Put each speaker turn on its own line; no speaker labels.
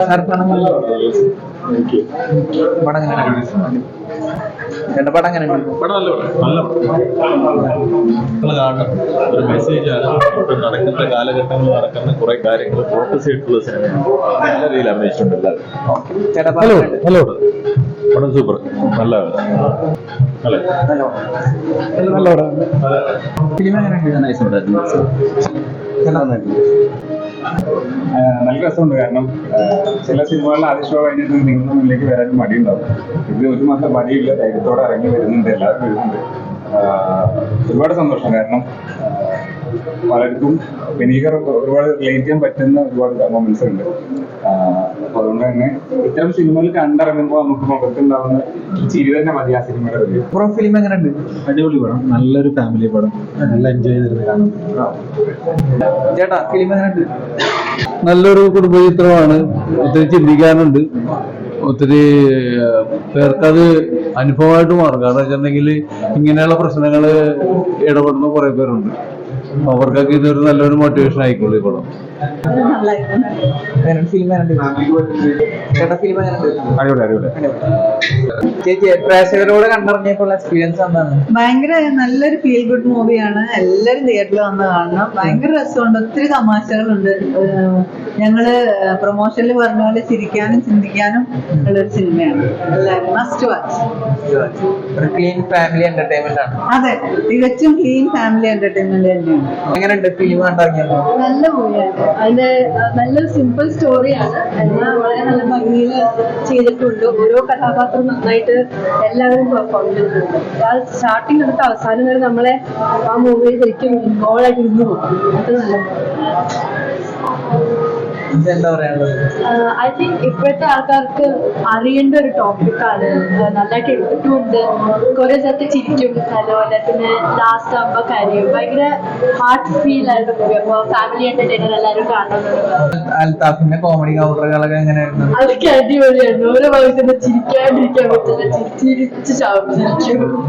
ഒരു മെസ്സേജാണ് ഇപ്പൊ നടക്കുന്ന കാലഘട്ടങ്ങളിൽ നടക്കുന്ന കുറെ കാര്യങ്ങൾ ഫോക്കസ് ചെയ്തിട്ടുള്ള സിനിമയാണ്. നല്ല രീതിയിൽ അഭിനയിച്ചിട്ടുണ്ട് എല്ലാവരും. പടം സൂപ്പർ, നല്ല
നല്ല രസമുണ്ട്. കാരണം ചില സിനിമകളിൽ ആദ്യ ഷോ കഴിഞ്ഞിട്ട് നിങ്ങളുടെ മുന്നിലേക്ക് വരാൻ മടിയുണ്ടാവും. ഇത് ഒരു മാസം മടിയില്ല, ധൈര്യത്തോടെ ഇറങ്ങി വരുന്നുണ്ട്, എല്ലാവരും വരുന്നുണ്ട്. ഒരുപാട് സന്തോഷം. കാരണം പലർക്കും എനിക്കർ ഒരുപാട് റിലേറ്റ് ചെയ്യാൻ പറ്റുന്ന ഒരുപാട് മൊമെന്റ്സ് ഉണ്ട്. അപ്പൊ അതുകൊണ്ട് തന്നെ ഇത്തരം സിനിമകൾ കണ്ടിറങ്ങുമ്പോൾ നമുക്ക് മുഖത്തുണ്ടാവുന്ന ചിരി തന്നെ മതി ആ സിനിമയുടെ വലിയ.
ഫിലിം എങ്ങനെയുണ്ട്?
അടിപൊളി പടം, നല്ലൊരു ഫാമിലി പടം, നല്ല എൻജോയ് ചെയ്തിരുന്നു കാണാം.
ചേട്ടാ ഫിലിം എങ്ങനെയുണ്ട്?
നല്ലൊരു കുടുംബചിത്രമാണ്. ഒത്തിരി ചിന്തിക്കാനുണ്ട്, ഒത്തിരി പേർക്കത് അനുഭവമായിട്ട് മാറും. കാരണം വെച്ചിട്ടുണ്ടെങ്കിൽ ഇങ്ങനെയുള്ള പ്രശ്നങ്ങൾ ഇടപെടുന്ന കുറെ പേരുണ്ട്. അവർക്കൊക്കെ ഇതൊരു നല്ലൊരു മോട്ടിവേഷൻ ആയിക്കോളൂ ഈ പടം.
ചേച്ചി പ്രേക്ഷകരോട് കണ്ടിറങ്ങിയപ്പോൾ എക്സ്പീരിയൻസ് എന്താണ്?
ഭയങ്കര നല്ലൊരു ഫീൽ ഗുഡ് മൂവിയാണ്. എല്ലാരും തിയേറ്ററിൽ വന്ന് കാണണം. ഭയങ്കര രസമുണ്ട്, ഒത്തിരി തമാശകളുണ്ട്. ഞങ്ങള് പ്രൊമോഷനിൽ പറഞ്ഞ പോലെ ചിരിക്കാനും ചിന്തിക്കാനും ഉള്ളൊരു സിനിമയാണ്. എല്ലാവരും must watch.
Clean family entertainment ആണ്.
അതെ, തികച്ചും ക്ലീൻ ഫാമിലി എന്റർടൈൻമെന്റ് തന്നെയാണ്.
എങ്ങനെയുണ്ട് ഫിലിം കണ്ടിറങ്ങിയപ്പോ?
നല്ല മൂവിയാണ്. അതിന്റെ നല്ലൊരു സിമ്പിൾ സ്റ്റോറിയാണ്. എന്നാൽ വളരെ നല്ല ഭംഗിയിൽ ചെയ്തിട്ടുണ്ട്. ഓരോ കഥാപാത്രം നന്നായിട്ട് എല്ലാവരും പെർഫോം ചെയ്തിട്ടുണ്ട്. സ്റ്റാർട്ടിങ് തൊട്ട് അവസാനം വരെ നമ്മളെ ആ മൂവിയിൽ ശരിക്കും ഇൻവോൾവ് ആയിട്ട് ഇരുന്നു പോകും. അത് നല്ല ഐ തിങ്ക് ഇപ്പോഴത്തെ ആൾക്കാർക്ക് അറിയേണ്ട ഒരു ടോപ്പിക്കാണ്. നന്നായിട്ട് എടുത്തിട്ടുണ്ട്. കുറെ സ്ഥലത്ത് ചിരിക്കും, അതുപോലെ തന്നെ ലാസ്റ്റ് ആകുമ്പോ കാര്യം ഭയങ്കര ഹാർട്ട് ഫീൽ ആയിട്ട് മൂവി. അപ്പൊ ഫാമിലി എന്റർടൈനർ എല്ലാവരും കാണുന്നുണ്ട്.
കോമഡി കൗണ്ടറുകളൊക്കെ എങ്ങനെയായിരുന്നു?
അതൊക്കെ അടിപൊളിയായിരുന്നു. ഓരോ ഭാഗത്തും ചിരിക്കാണ്ടിരിക്കാൻ പറ്റില്ല, ചിരിച്ച് ചാവും, ചിരിക്കും.